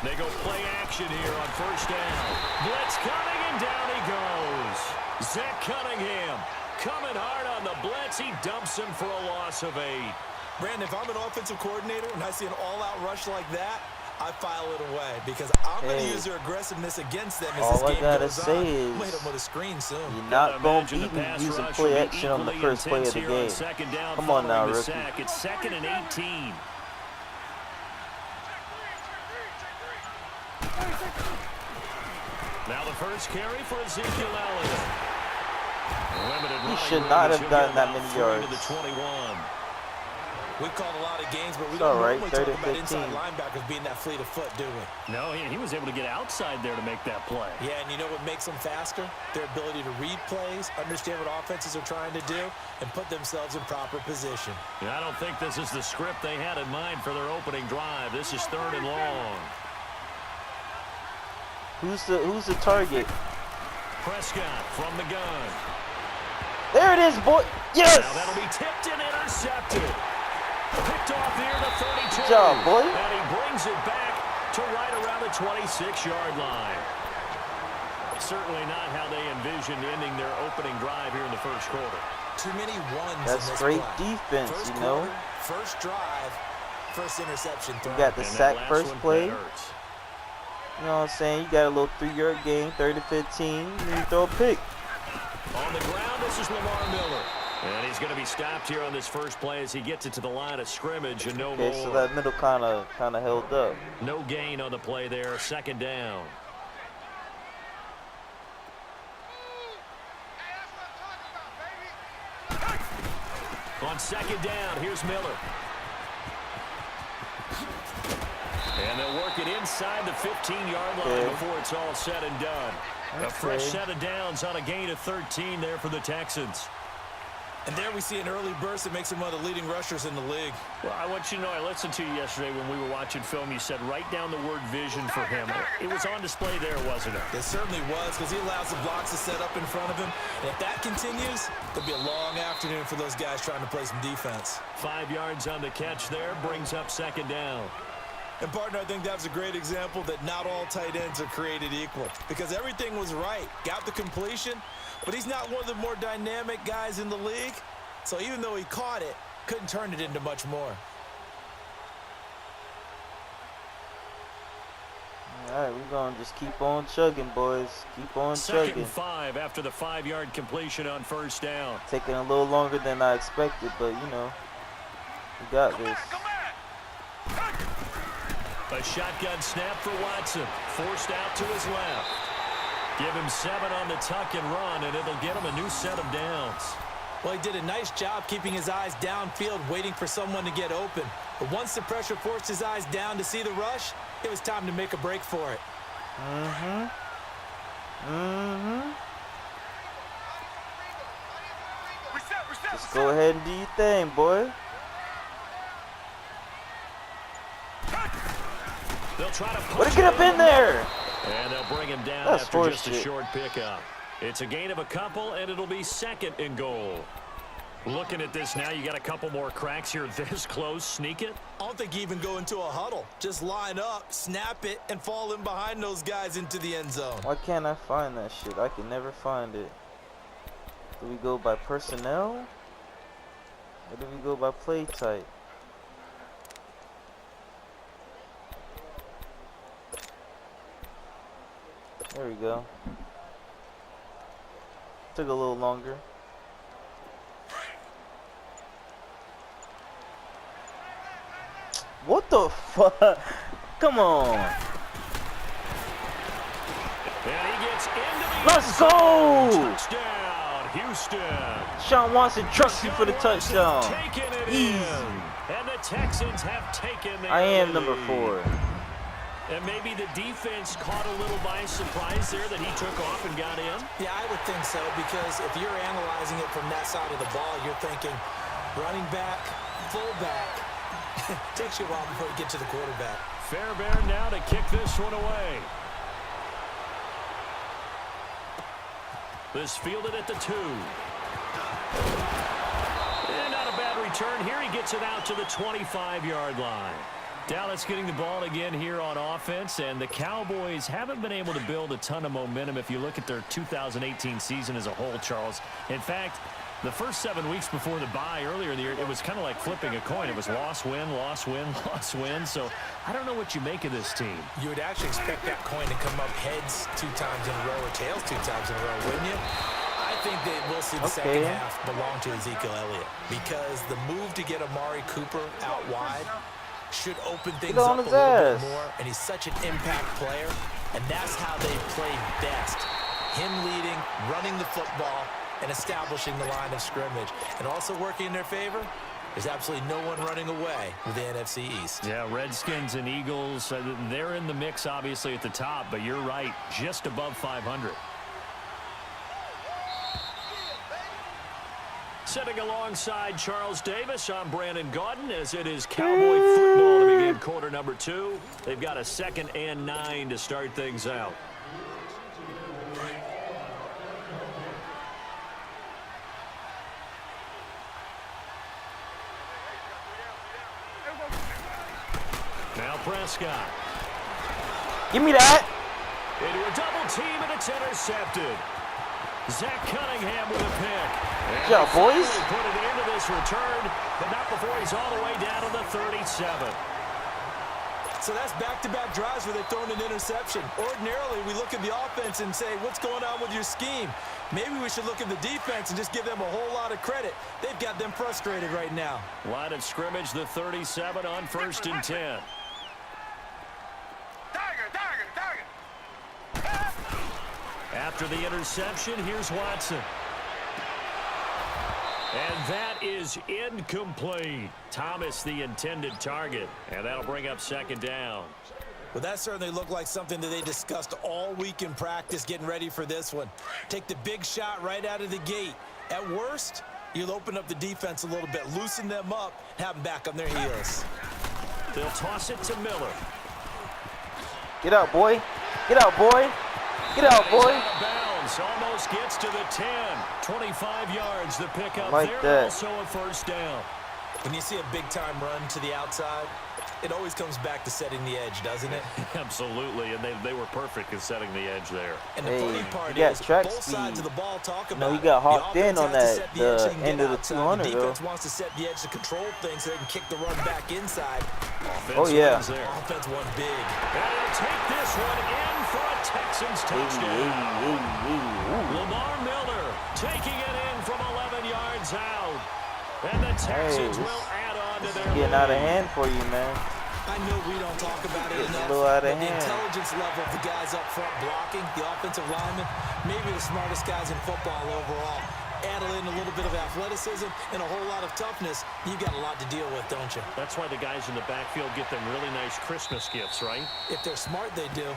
They go play action here on first down. Blitz coming, and down he goes. Zach Cunningham coming hard on the blitz. He dumps him for a loss of 8. Brandon, if I'm an offensive coordinator and I see an all-out rush like that, I file it away because I'm going to use their aggressiveness against them as this game goes on. I'm going to hit them with a screen soon. You're not going to beat me using play action on the first play of the game. Come on now, rookie. It's 2nd and 18. Now the first carry for Ezekiel Elliott. He should not have gotten that many yards. We've called a lot of games, but we don't normally talk about inside linebackers being that fleet of foot, do we? No, he was able to get outside there to make that play. Yeah, and you know what makes them faster? Their ability to read plays, understand what offenses are trying to do, and put themselves in proper position. Yeah, I don't think this is the script they had in mind for their opening drive. This is 3rd and long. Who's the target? Prescott from the gun. There it is, boy. Yes! Now that'll be tipped and intercepted. Picked off near the 32. Good job, boy. And he brings it back to right around the 26-yard line. Certainly not how they envisioned ending their opening drive here in the first quarter. Too many ones. That's great defense, first you know. Quarter, first drive, first interception throw. You got the sack first play. You know what I'm saying? You got a little 3-yard gain, 3rd and 15. You throw a pick. On the ground, this is Lamar Miller. And he's going to be stopped here on this first play as he gets it to the line of scrimmage and no more. So that middle kind of held up. No gain on the play there. 2nd down. On 2nd down, here's Miller. And they'll work it inside the 15-yard line before it's all said and done. A fresh set of downs on a gain of 13 there for the Texans. And there we see an early burst that makes him one of the leading rushers in the league. Well, I want you to know, I listened to you yesterday when we were watching film. You said write down the word vision for him. It was on display there, wasn't it? It certainly was, because he allows the blocks to set up in front of him. And if that continues, it'll be a long afternoon for those guys trying to play some defense. 5 yards on the catch there, brings up 2nd down. And, partner, I think that was a great example that not all tight ends are created equal, because everything was right. Got the completion, but he's not one of the more dynamic guys in the league. So even though he caught it, couldn't turn it into much more. All right, we're going to just keep on chugging, boys. Keep on chugging. 2nd and 5 after the 5-yard completion on first down. Taking a little longer than I expected, but, you know, we got this. A shotgun snap for Watson. Forced out to his left. Give him 7 on the tuck and run, and it'll get him a new set of downs. Well, he did a nice job keeping his eyes downfield, waiting for someone to get open. But once the pressure forced his eyes down to see the rush, it was time to make a break for it. Just go ahead and do your thing, boy. They'll try to push get up in there. And they'll bring him down after just a short pickup. It's a gain of a couple, and it'll be 2nd and goal. Looking at this now, you got a couple more cracks here this close. Sneak it? I don't think you even go into a huddle. Just line up, snap it, and fall in behind those guys into the end zone. Why can't I find that shit? I can never find it. Do we go by personnel? Or do we go by play type? There we go. Took a little longer. What the fuck? Come on. And he gets into the Let's go! Touchdown, Houston. Sean Watson trucks you for the touchdown. Easy. And the Texans have taken their I am lead. number 4. And maybe the defense caught a little by surprise there that he took off and got in? Yeah, I would think so, because if you're analyzing it from that side of the ball, you're thinking running back, fullback. Takes you a while before you get to the quarterback. Fairbairn now to kick this one away. This fielded at the 2. And not a bad return here. He gets it out to the 25-yard line. Dallas getting the ball again here on offense, and the Cowboys haven't been able to build a ton of momentum if you look at their 2018 season as a whole, Charles. In fact, the first 7 weeks before the bye earlier in the year, it was kind of like flipping a coin. It was loss, win, loss, win, loss, win. So I don't know what you make of this team. You would actually expect that coin to come up heads 2 times in a row or tails 2 times in a row, wouldn't you? I think that we'll see the second half belong to Ezekiel Elliott because the move to get Amari Cooper out wide should open things up a little bit more, and he's such an impact player, and that's how they play best. Him leading, running the football, and establishing the line of scrimmage. And also working in their favor, there's absolutely no one running away with the NFC East. Yeah, Redskins and Eagles, they're in the mix obviously at the top, but you're right, just above 500. Sitting alongside Charles Davis, I'm Brandon Gaudin as it is Cowboy football to begin quarter number 2. They've got a 2nd and 9 to start things out. Now Prescott. Give me that. Into a double team, and it's intercepted. Zach Cunningham with a pick. Good job, boys. Put it into this return, but not before he's all the way down to the 37. So that's back-to-back drives where they've thrown an interception. Ordinarily, we look at the offense and say, what's going on with your scheme? Maybe we should look at the defense and just give them a whole lot of credit. They've got them frustrated right now. Line of scrimmage, the 37 on 1st and 10. After the interception, here's Watson. And that is incomplete. Thomas, the intended target. And that'll bring up 2nd down. Well, that certainly looked like something that they discussed all week in practice getting ready for this one. Take the big shot right out of the gate. At worst, you'll open up the defense a little bit, loosen them up, have them back on their heels. They'll toss it to Miller. Get out, boy. Get out, boy. Get out, boy. Out of bounds. Almost gets to the 10. 25 yards. The pickup like there. That. Also a 1st down. When you see a big-time run to the outside, it always comes back to setting the edge, doesn't it? Absolutely, and they were perfect in setting the edge there. And the funny part is, both sides of the ball talk about he got hawked in on that the end of the 200, The defense wants to set the edge to control things so they can kick the run back inside. Offense Offense won big. And it'll take this one in for a Texans touchdown. Lamar Miller taking it in from 11 yards out. And the Texans will add on to their lead. Getting out of hand for you, man. I know we don't talk about it enough, a little out of but the hand. intelligence level of the guys up front blocking, the offensive linemen, maybe the smartest guys in football overall. Add in a little bit of athleticism and a whole lot of toughness. You've got a lot to deal with, don't you? That's why the guys in the backfield get them really nice Christmas gifts, right? If they're smart, they do.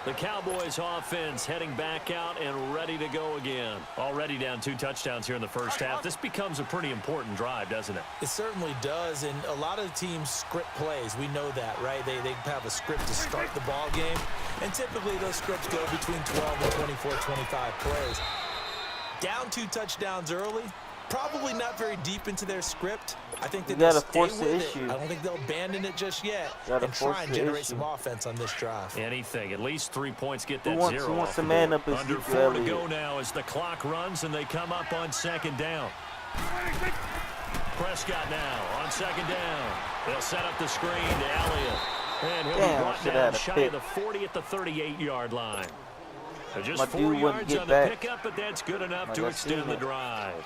The Cowboys offense heading back out and ready to go again. Already down 2 touchdowns here in the first half. This becomes a pretty important drive, doesn't it? It certainly does, and a lot of the teams script plays. We know that, right? They have a script to start the ball game, and typically those scripts go between 12 and 24, 25 plays. Down 2 touchdowns early, probably not very deep into their script. I think that they'll stay with it. I don't think they'll abandon it just yet and try and generate some offense on this drive. Anything. At least 3 points get that Who wants to man up Under 4 to go now as the clock runs and they come up on 2nd down. Prescott now on 2nd down. They'll set up the screen to Elliott. And he'll be brought down shy of the 40 at the 38-yard line. So just 4 yards on the pickup, but that's good enough to extend the drive.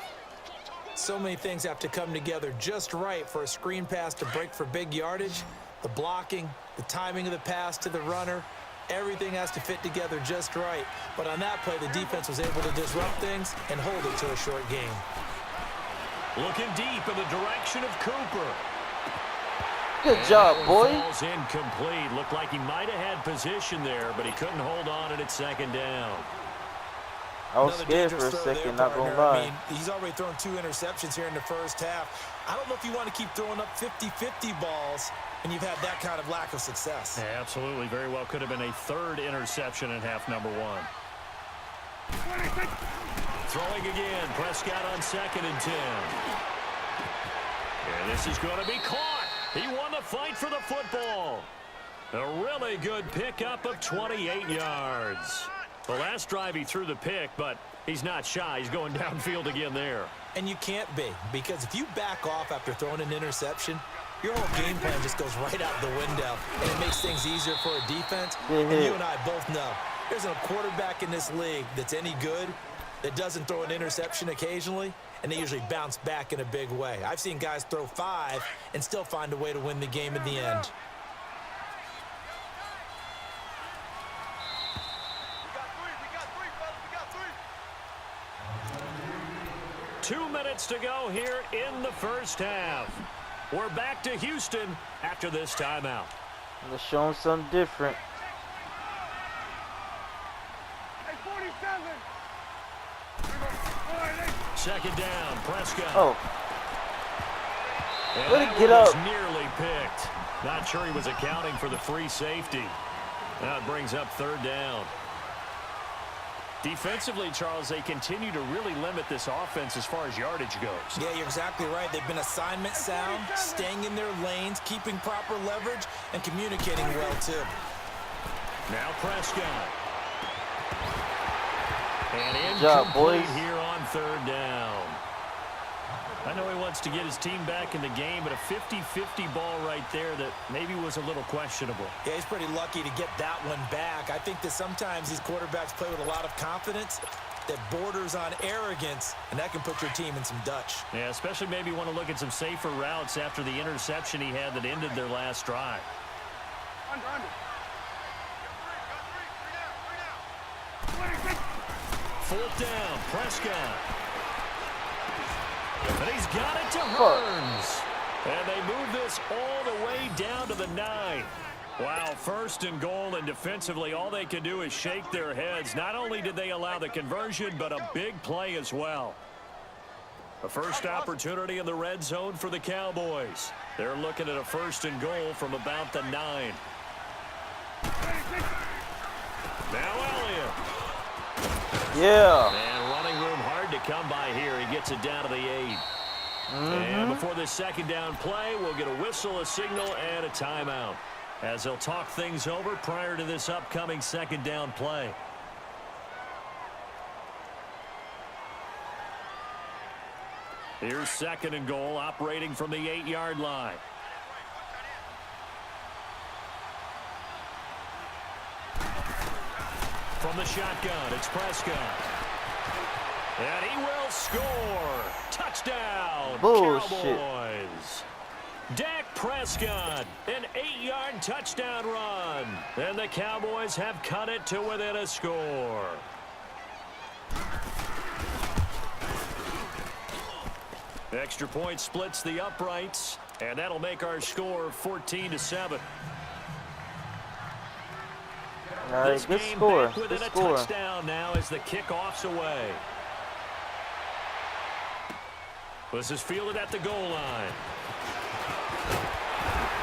So many things have to come together just right for a screen pass to break for big yardage. The blocking, the timing of the pass to the runner, everything has to fit together just right. But on that play, the defense was able to disrupt things and hold it to a short game. Looking deep in the direction of Cooper. Good job, boy. Ball's incomplete. Looked like he might have had position there, but he couldn't hold on it at 2nd down. I was scared for a second, not gonna lie. I mean, he's already thrown 2 interceptions here in the first half. I don't know if you want to keep throwing up 50-50 balls and you've had that kind of lack of success. Yeah, absolutely. Very well could have been a 3rd interception in half number 1. Throwing again. Prescott on 2nd and 10. And this is going to be caught. He won the fight for the football. A really good pickup of 28 yards. The last drive he threw the pick, but he's not shy. He's going downfield again there. And you can't be, because if you back off after throwing an interception, your whole game plan just goes right out the window, and it makes things easier for a defense. And you and I both know there's a quarterback in this league that's any good that doesn't throw an interception occasionally, and they usually bounce back in a big way. I've seen guys throw 5 and still find a way to win the game in the end. 2 minutes to go here in the first half. We're back to Houston after this timeout. They're showing something different. Second down, Prescott. Oh. And Let that it get one was up. nearly picked. Not sure he was accounting for the free safety. That brings up 3rd down. Defensively, Charles, they continue to really limit this offense as far as yardage goes. Yeah, you're exactly right. They've been assignment sound, staying in their lanes, keeping proper leverage, and communicating well, too. Now Prescott. And Good job, incomplete boys. here on 3rd down. I know he wants to get his team back in the game, but a 50-50 ball right there that maybe was a little questionable. Yeah, he's pretty lucky to get that one back. I think that sometimes these quarterbacks play with a lot of confidence that borders on arrogance, and that can put your team in some Dutch. Yeah, especially maybe want to look at some safer routes after the interception he had that ended their last drive. Under. 4th down, Prescott. And he's got it to Hearns. And they move this all the way down to the 9. Wow, 1st and goal, and defensively all they can do is shake their heads. Not only did they allow the conversion, but a big play as well. A first opportunity in the red zone for the Cowboys. They're looking at a 1st and goal from about the 9. Now Elliott. Yeah. And running room hard to come by here. He gets it down to the 8. And before this 2nd down play, we'll get a whistle, a signal, and a timeout, as they'll talk things over prior to this upcoming 2nd down play. Here's 2nd and goal, operating from the 8-yard line. From the shotgun, it's Prescott. And he will score. Touchdown, Bullshit. Cowboys. Dak Prescott, an 8-yard touchdown run. And the Cowboys have cut it to within a score. Extra point splits the uprights, and that'll make our score 14-7. This Good game score. back within Good a score. touchdown now as the kickoff's away. This is fielded at the goal line.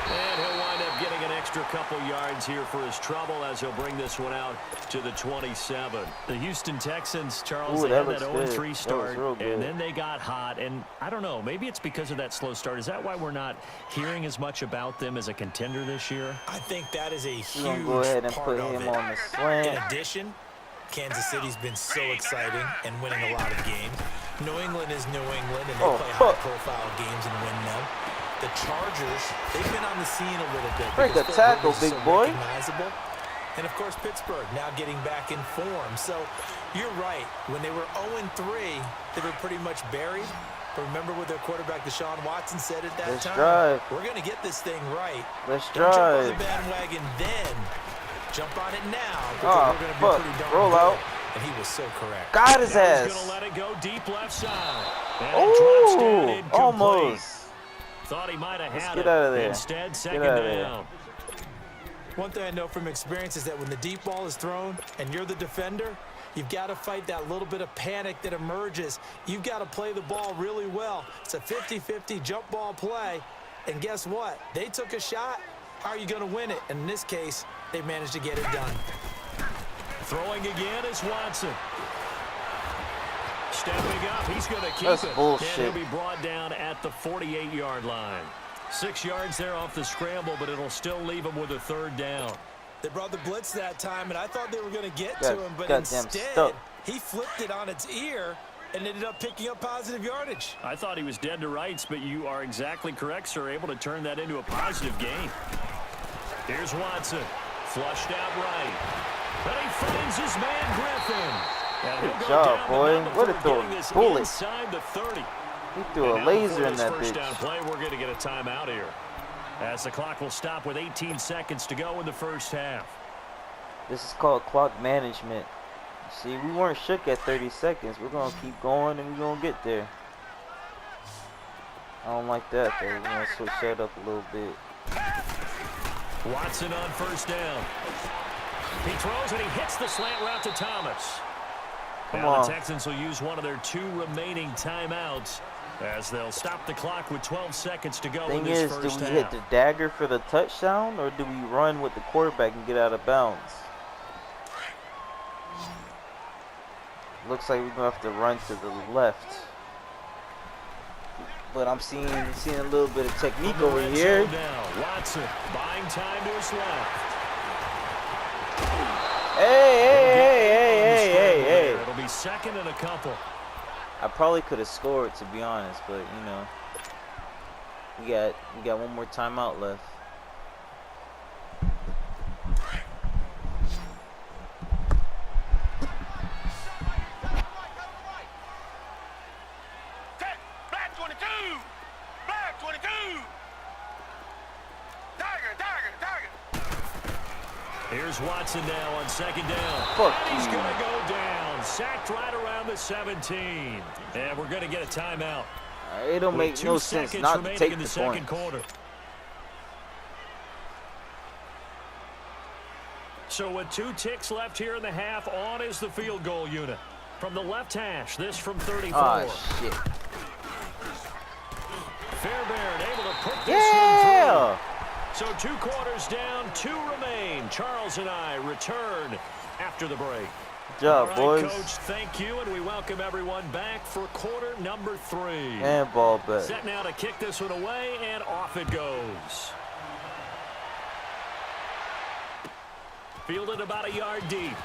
And he'll wind up getting an extra couple yards here for his trouble as he'll bring this one out to the 27. The Houston Texans, Charles, Ooh, they had that looks 0-3 good. start, That was real good. and then they got hot. And I don't know, maybe it's because of that slow start. Is that why we're not hearing as much about them as a contender this year? I think that is a huge We're going to go ahead and part put of him it. on the slant. In addition, Kansas City's been so exciting and winning a lot of games. New England is New England, and they Oh, play fuck. high-profile games and win them. The Chargers, they've been on the scene a little bit. Break because a Phil tackle, Rivers is big so boy. recognizable. And, of course, Pittsburgh now getting back in form. So you're right. When they were 0-3, they were pretty much buried. But remember what their quarterback, Deshaun Watson, said at that Let's time? drive. We're going to get this thing right. Let's Don't jump on drive. the bandwagon then. Jump on it now. Because Oh, we're going to be fuck. pretty darn Roll good. out. And he was so correct. Got his Now he's ass. going to let it go deep left side. And it drops down Ooh, incomplete. almost. Thought he might have had Get it. out of there. Instead, Get 2nd out of there. down. One thing I know from experience is that when the deep ball is thrown and you're the defender, you've got to fight that little bit of panic that emerges. You've got to play the ball really well. It's a 50-50 jump ball play. And guess what? They took a shot. How are you going to win it? And in this case, they managed to get it done. Throwing again is Watson. stepping up. He's going to keep That's it. bullshit. And he'll be brought down at the 48-yard line. 6 yards there off the scramble, but it'll still leave him with a 3rd down. They brought the blitz that time, and I thought they were going to get to him, but instead he flipped it on its ear and ended up picking up positive yardage. I thought he was dead to rights, but you are exactly correct, sir. Able to turn that into a positive gain. Here's Watson. Flushed out right. But he finds his man Griffin. Good job, boy. What a throw. Bullet. Inside the 30. He threw a laser in that first bitch. Down play, we're going to get a timeout here, as the clock will stop with 18 seconds to go in the first half. This is called clock management. See, we weren't shook at 30 seconds. We're going to keep going, and we're going to get there. I don't like that, though. We're going to switch that up a little bit. Watson on first down. He throws, and he hits the slant route to Thomas. Now the Texans will use one of their 2 remaining timeouts, as they'll stop the clock with 12 seconds to go in this first half. Do we hit the dagger for the touchdown, or do we run with the quarterback and get out of bounds? Looks like we're going to have to run to the left. But I'm seeing a little bit of technique over here. Watson buying time to his left. Hey. It'll be 2nd and a couple. I probably could have scored, to be honest, but you know, we got one more timeout left. Black 22. Black 22. Tiger. Here's Watson now on 2nd down. Fuck and he's you. going to go down. Sacked right around the 17. And we're going to get a timeout. It don't make no sense not to take in the second points. quarter. So with 2 ticks left here in the half, on is the field goal unit. From the left hash, this from 34. Oh, shit. Fairbairn able to put this one through. So 2 quarters down, 2 remain. Charles and I return after the break. Good job, All right, boys. Coach, thank you, and we welcome everyone back for quarter number 3. And ball back. Set now to kick this one away, and off it goes. Fielded about a yard deep.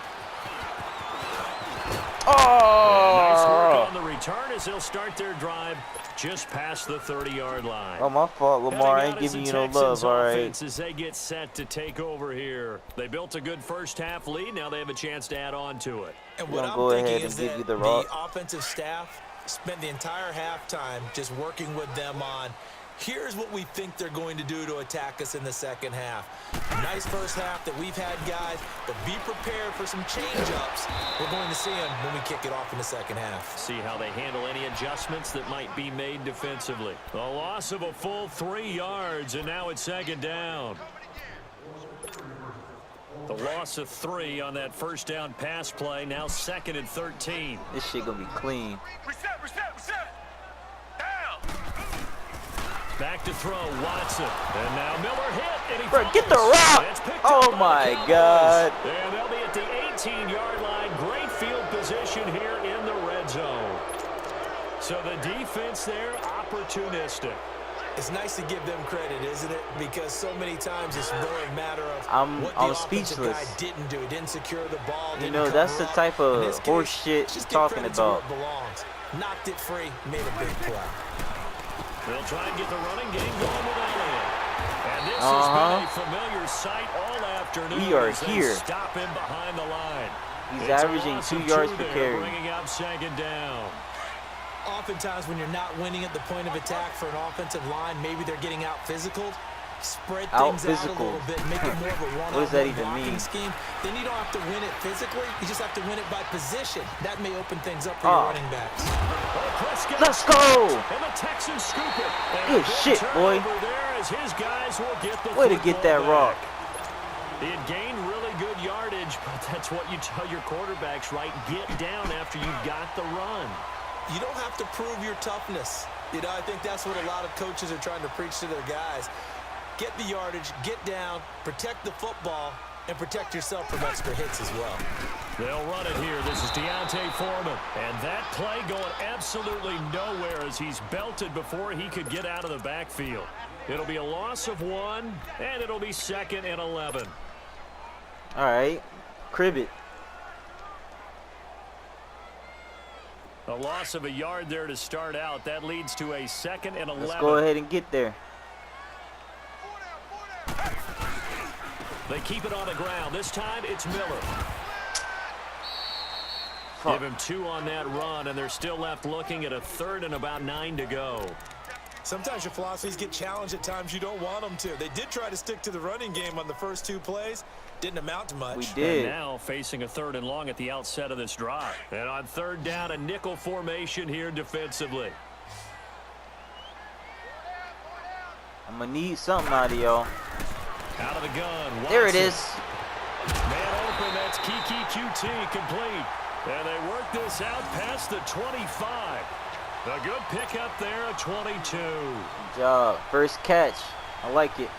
Oh! Nice work on the return as they'll start their drive just past the 30-yard line. Oh, my fault, Lamar. I ain't giving you no love, all right? As they get set to take over here. They built a good first half lead. Now they have a chance to add on to it. And what I'm thinking is that the offensive staff spent the entire halftime just working with them on, here's what we think they're going to do to attack us in the second half. Nice first half that we've had, guys, but be prepared for some change-ups. We're going to see them when we kick it off in the second half. See how they handle any adjustments that might be made defensively. A loss of a full 3 yards, and now it's 2nd down. The loss of 3 on that first down pass play, now 2nd and 13. This shit gonna be clean. Reset. Down. Back to throw, Watson. And now Miller hit, and he Bro, get the falls. rock! It's picked Oh up by the my Cowboys. God. And they'll be at the 18-yard line. Great field position here in the red zone. So the defense there, opportunistic. It's nice to give them credit, isn't it? Because so many times it's more a matter of what the I'm offensive speechless. guy didn't do. He didn't secure the ball. You know, that's the type of horse shit you're talking about. Knocked it free, made a big play. They'll try and get the running game going with Elliott. And this has been a familiar sight all afternoon. We are as they here. Stop him behind the line. He's It's averaging 2 yards per carry. Bringing up 2nd down. Oftentimes when you're not winning at the point of attack for an offensive line, maybe they're getting out physical. Spread things out a little bit, make it more of a What does that even blocking mean? scheme. Then you don't have to win it physically. You just have to win it by position. That may open things up for your running backs. Let's go! And the Texans scoop it. Good shit, boy. There as his guys will get the Way to get that rock. He had gained really good yardage, but that's what you tell your quarterbacks, right? Get down after you've got the run. You don't have to prove your toughness. You know, I think that's what a lot of coaches are trying to preach to their guys. Get the yardage, get down, protect the football, and protect yourself from extra hits as well. They'll run it here. This is Deontay Foreman. And that play going absolutely nowhere as he's belted before he could get out of the backfield. It'll be a loss of 1, and it'll be 2nd and 11. All right, crib it. A loss of a yard there to start out. That leads to a 2nd and 11. Let's go ahead and get there. They keep it on the ground. This time it's Miller. Fuck. Give him 2 on that run, and they're still left looking at a 3rd and about 9 to go. Sometimes your philosophies get challenged at times you don't want them to. They did try to stick to the running game on the first 2 plays. Didn't amount to much. We did. And now facing a 3rd and long at the outset of this drive. And on 3rd down, a nickel formation here defensively. I'm going to need something out of y'all. Out of the gun. Watson. There it is. Man open, that's Kiki QT complete. And they work this out past the 25. A good pickup there at 22. Good job. First catch. I like it.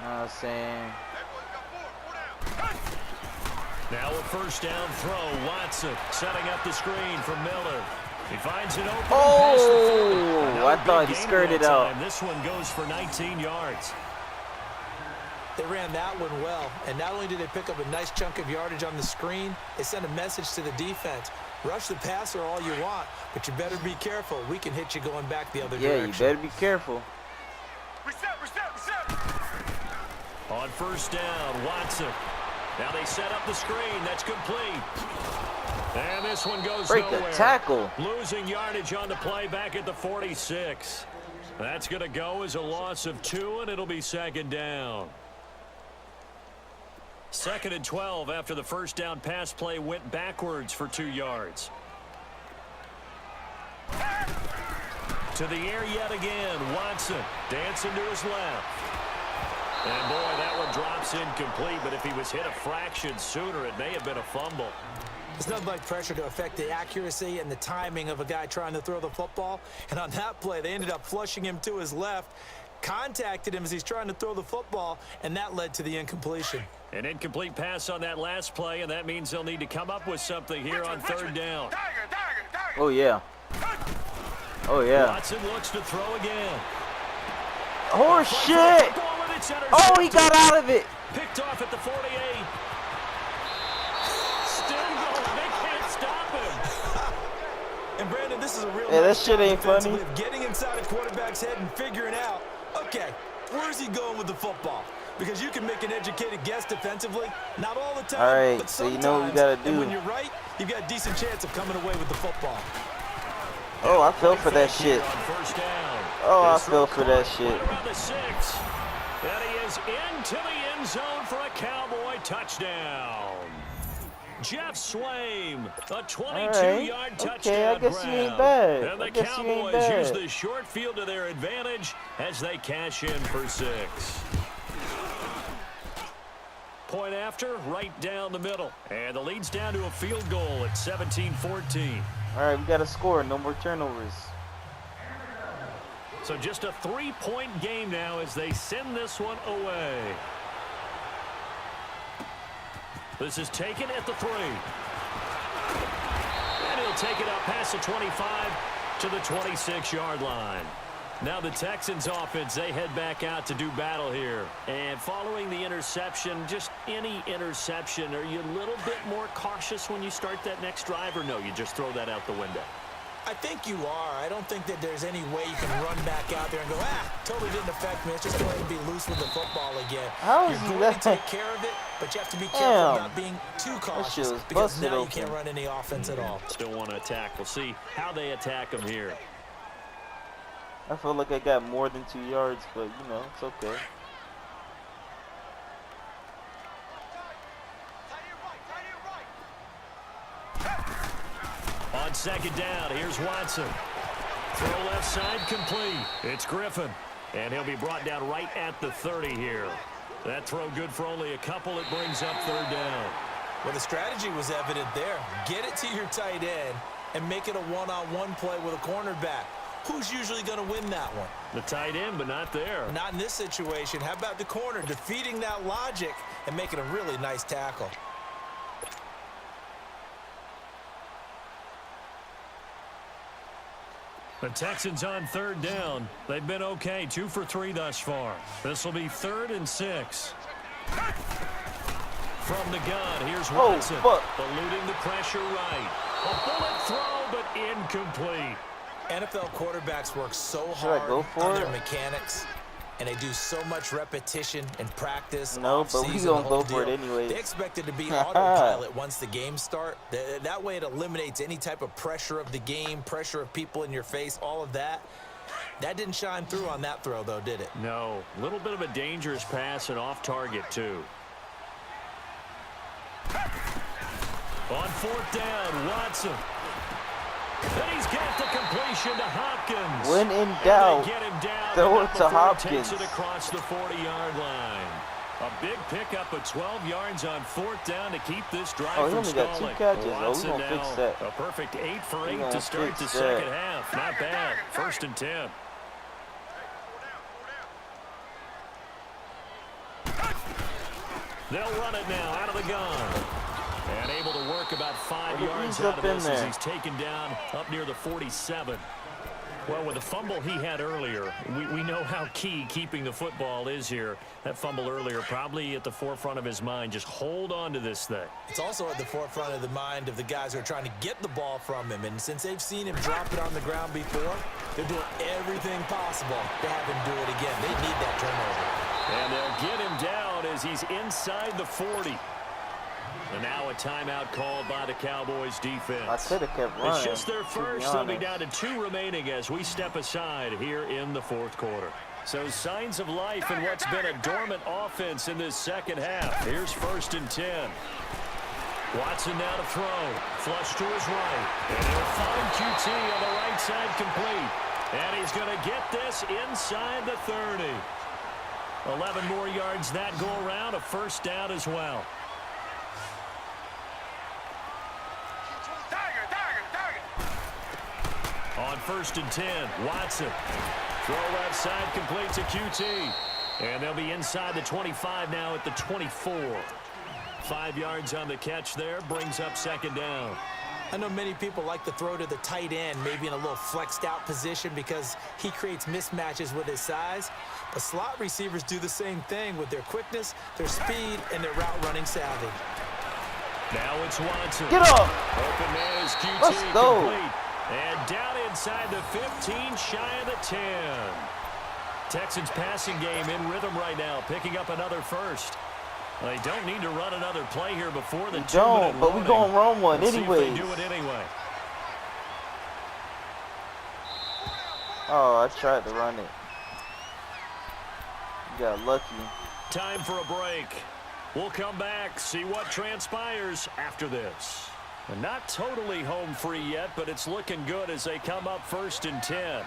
You know what I'm saying? Now a first down throw. Watson setting up the screen for Miller. He finds it open. Oh, I thought he skirted out. This one goes for 19 yards. They ran that one well, and not only did they pick up a nice chunk of yardage on the screen, they sent a message to the defense. Rush the passer all you want, but you better be careful. We can hit you going back the other direction. Yeah, you better be careful. Reset. On first down, Watson. Now they set up the screen. That's complete. And this one goes Break nowhere. the tackle. Losing yardage on the play back at the 46. That's going to go as a loss of 2, and it'll be 2nd down. 2nd and 12 after the first down pass play went backwards for 2 yards. To the air yet again. Watson dancing to his left. And boy, that one drops incomplete, but if he was hit a fraction sooner, it may have been a fumble. There's nothing like pressure to affect the accuracy and the timing of a guy trying to throw the football. And on that play, they ended up flushing him to his left, contacted him as he's trying to throw the football, and that led to the incompletion. An incomplete pass on that last play, and that means they'll need to come up with something here on 3rd down. Tiger. Oh, yeah. Oh, yeah. Watson looks to throw again. Oh, shit. Oh, he got out of it. Picked off at the 48. Still going. They can't stop him. And Brandon, this is a real Yeah, that nice shit ain't funny. defensively of getting inside a quarterback's head and figuring out, okay, where's he going with the football? Because you can make an educated guess defensively, not all the time, All right, but so sometimes. you know what we gotta do. And when you're right, you've got a decent chance of coming away with the football. Oh, I fell for that shit. On first down. Oh, I This fell throw for that caught shit. right around the 6. And he is into the end zone for a Cowboy touchdown. Jeff Swaim, a 22-yard touchdown Okay, I guess grab. you ain't bad. And the I guess you ain't Cowboys use bad. the short field to their advantage as they cash in for 6. Point after, right down the middle. And the lead's down to a field goal at 17-14. All right, we got to score. No more turnovers. So just a 3-point game now as they send this one away. This is taken at the 3. And he'll take it up past the 25 to the 26-yard line. Now the Texans offense, they head back out to do battle here. And following the interception, just any interception, are you a little bit more cautious when you start that next drive, or no, you just throw that out the window? I think you are. I don't think that there's any way you can run back out there and go, totally didn't affect me. Let's just go ahead and be loose with the football again. How is You're he going that- to take care of it, but you have to be careful Damn. about being too shit cautious was because busted now you open. can't run any offense at all. Still want to attack. We'll see how they attack them here. I feel like I got more than 2 yards, but, you know, it's okay. On second down, here's Watson. Throw left side complete. It's Griffin. And he'll be brought down right at the 30 here. That throw good for only a couple. It brings up 3rd down. Well, the strategy was evident there. Get it to your tight end and make it a one-on-one play with a cornerback. Who's usually going to win that one? The tight end, but not there. Not in this situation. How about the corner defeating that logic and making a really nice tackle? The Texans on third down. They've been okay, 2 for 3 thus far. This will be 3rd and 6. From the gun, here's Watson. Eluding the pressure right. A bullet throw, but incomplete. NFL quarterbacks work so hard on their mechanics, and they do so much repetition and practice. No, but we gonna go for it anyway. They expect it to be autopilot once the game starts. That way it eliminates any type of pressure of the game, pressure of people in your face, all of that. That didn't shine through on that throw, though, did it? No. A little bit of a dangerous pass and off target, too. On 4th down, Watson. And he's got the completion to Hopkins. When in doubt, throw it to Hopkins. Takes it across the 40-yard line. A big pickup of 12 yards on 4th down to keep this drive from stalling. He only got 2 catches. Watson We're going to fix that. A perfect 8 for 8 to start the second half. Not bad. 1st and 10. They'll run it now out of the gun. And able to work about 5 yards out of this as he's taken down up near the 47. Well, with the fumble he had earlier, we know how key keeping the football is here. That fumble earlier probably at the forefront of his mind. Just hold on to this thing. It's also at the forefront of the mind of the guys who are trying to get the ball from him. And since they've seen him drop it on the ground before, they're doing everything possible to have him do it again. They need that turnover. And they'll get him down as he's inside the 40. And now a timeout called by the Cowboys defense. I could have kept running. It's just their first. They'll be down to 2 remaining as we step aside here in the 4th quarter. So signs of life in what's been a dormant offense in this second half. Here's 1st and 10. Watson now to throw. Flush to his right. And he'll find QT on the right side complete. And he's going to get this inside the 30. 11 more yards that go around. A 1st down as well. On 1st and 10, Watson. Throw left side, complete to QT. And they'll be inside the 25 now at the 24. 5 yards on the catch there, brings up 2nd down. I know many people like to throw to the tight end, maybe in a little flexed out position because he creates mismatches with his size. But slot receivers do the same thing with their quickness, their speed, and their route running savvy. Now it's Watson. Get up! Open man is QT. Let's go. Complete. And down inside the 15, shy of the 10. Texans passing game in rhythm right now, picking up another 1st. They don't need to run another play here before the 2-minute warning. But we're going to run one anyway. They do it anyway. Oh, I tried to run it. You got lucky. Time for a break. We'll come back, see what transpires after this. And not totally home free yet, but it's looking good as they come up 1st and 10.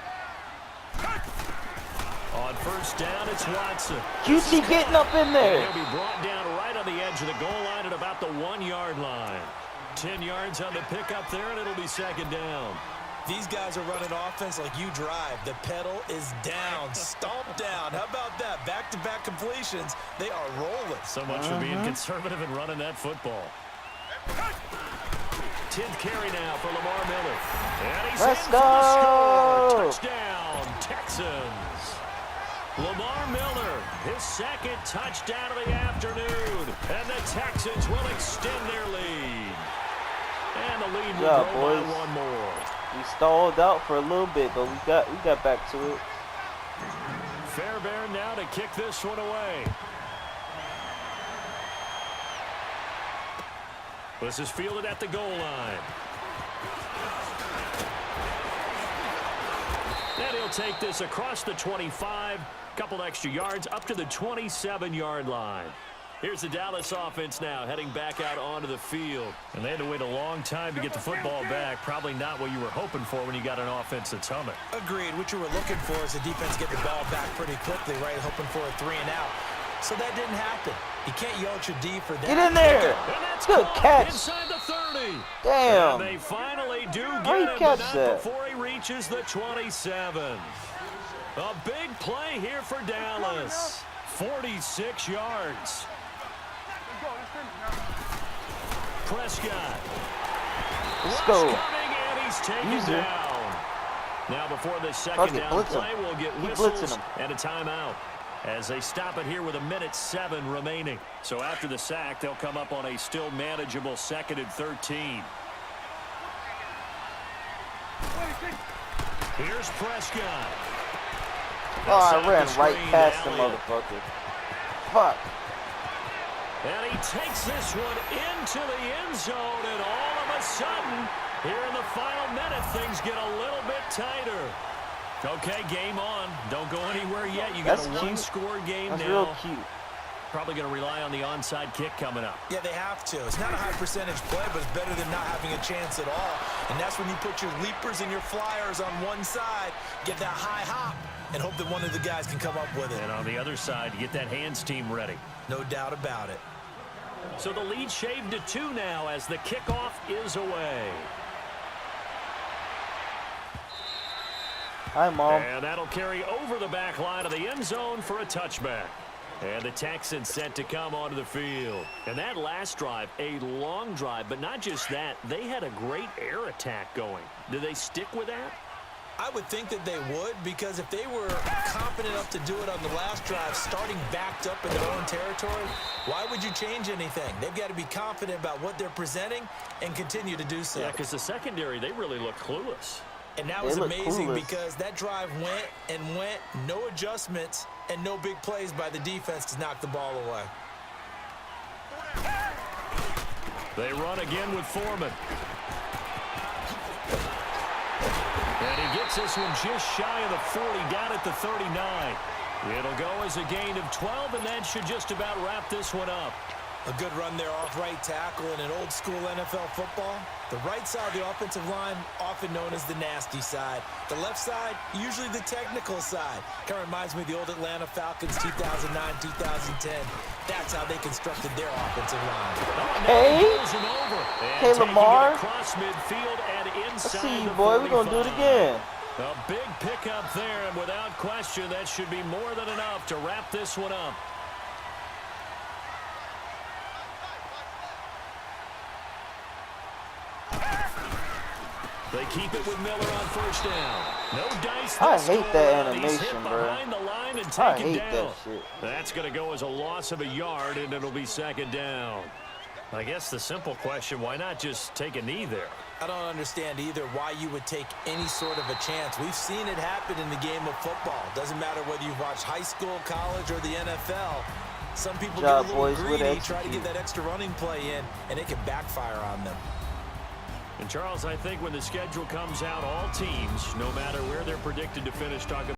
On 1st down, it's Watson. QT getting up in there. And he'll be brought down right on the edge of the goal line at about the 1-yard line. 10 yards on the pickup there, and it'll be 2nd down. These guys are running offense like you drive. The pedal is down, stomped down. How about that? Back-to-back completions. They are rolling. So much for being conservative and running that football. 10th carry now for Lamar Miller. And he's Let's in go. For the score. Touchdown, Texans. Lamar Miller, his 2nd touchdown of the afternoon. And the Texans will extend their lead. And the lead will grow by 1 more. We stalled out for a little bit, but we got back to it. Fairbairn now to kick this one away. This is fielded at the goal line. And he'll take this across the 25, couple extra yards up to the 27-yard line. Here's the Dallas offense now heading back out onto the field. And they had to wait a long time to get the football back. Probably not what you were hoping for when you got an offense that's humming. Agreed. What you were looking for is the defense get the ball back pretty quickly, right? Hoping for a 3-and-out. So that didn't happen. You can't yell at your D for that. Get in there. And that's Good caught catch. inside the 30. Damn. And they finally do How get you him, but catch not that? before he reaches the 27. A big play here for Dallas. 46 yards. Prescott. Let's Rush go. coming, and he's taken Use it. down. Now before this Fuck second it, down blitz him. play, we'll get Keep whistles blitzing him. and a timeout as they stop it here with 1:07 remaining. So after the sack, they'll come up on a still manageable 2nd and 13. Here's Prescott. Oh, I Inside ran the right screen, past the Elliott. motherfucker. Fuck. And he takes this one into the end zone, and all of a sudden, here in the final minute, things get a little bit tighter. Okay, game on. Don't go anywhere yet. You got That's a cute. one-score game That's now. real cute. Probably going to rely on the onside kick coming up. Yeah, they have to. It's not a high percentage play, but it's better than not having a chance at all. And that's when you put your leapers and your flyers on one side, get that high hop, and hope that one of the guys can come up with it. And on the other side, you get that hands team ready. No doubt about it. So the lead shaved to 2 now as the kickoff is away. Hi, Mom. And that'll carry over the back line of the end zone for a touchback. And the Texans set to come onto the field. And that last drive, a long drive, but not just that. They had a great air attack going. Do they stick with that? I would think that they would, because if they were confident enough to do it on the last drive, starting backed up in their own territory, why would you change anything? They've got to be confident about what they're presenting and continue to do so. Yeah, because the secondary, they really look clueless. And that They was look amazing clueless. because that drive went and went, no adjustments and no big plays by the defense to knock the ball away. They run again with Foreman. And he gets this one just shy of the 40, down at the 39. It'll go as a gain of 12, and that should just about wrap this one up. A good run there off right tackle in an old-school NFL football. The right side of the offensive line, often known as the nasty side. The left side, usually the technical side. Kind of reminds me of the old Atlanta Falcons 2009, 2010. That's how they constructed their offensive line. Hey. Hey, Lamar. Across midfield and Let's inside see you, the boy. We're going to do it 45. again. A big pickup there, and without question, that should be more than enough to wrap this one up. They keep it with Miller on first down. No dice. I this hate go that around. He's animation, hit bro. behind the line and I taken hate down. that shit. That's going to go as a loss of a yard, and it'll be 2nd down. I guess the simple question, why not just take a knee there? I don't understand either why you would take any sort of a chance. We've seen it happen in the game of football. Doesn't matter whether you've watched high school, college, or the NFL. Some people get a little boys, way to greedy, try to execute. get that extra running play in, and it can backfire on them. And, Charles, I think when the schedule comes out, all teams, no matter where they're predicted to finish, talking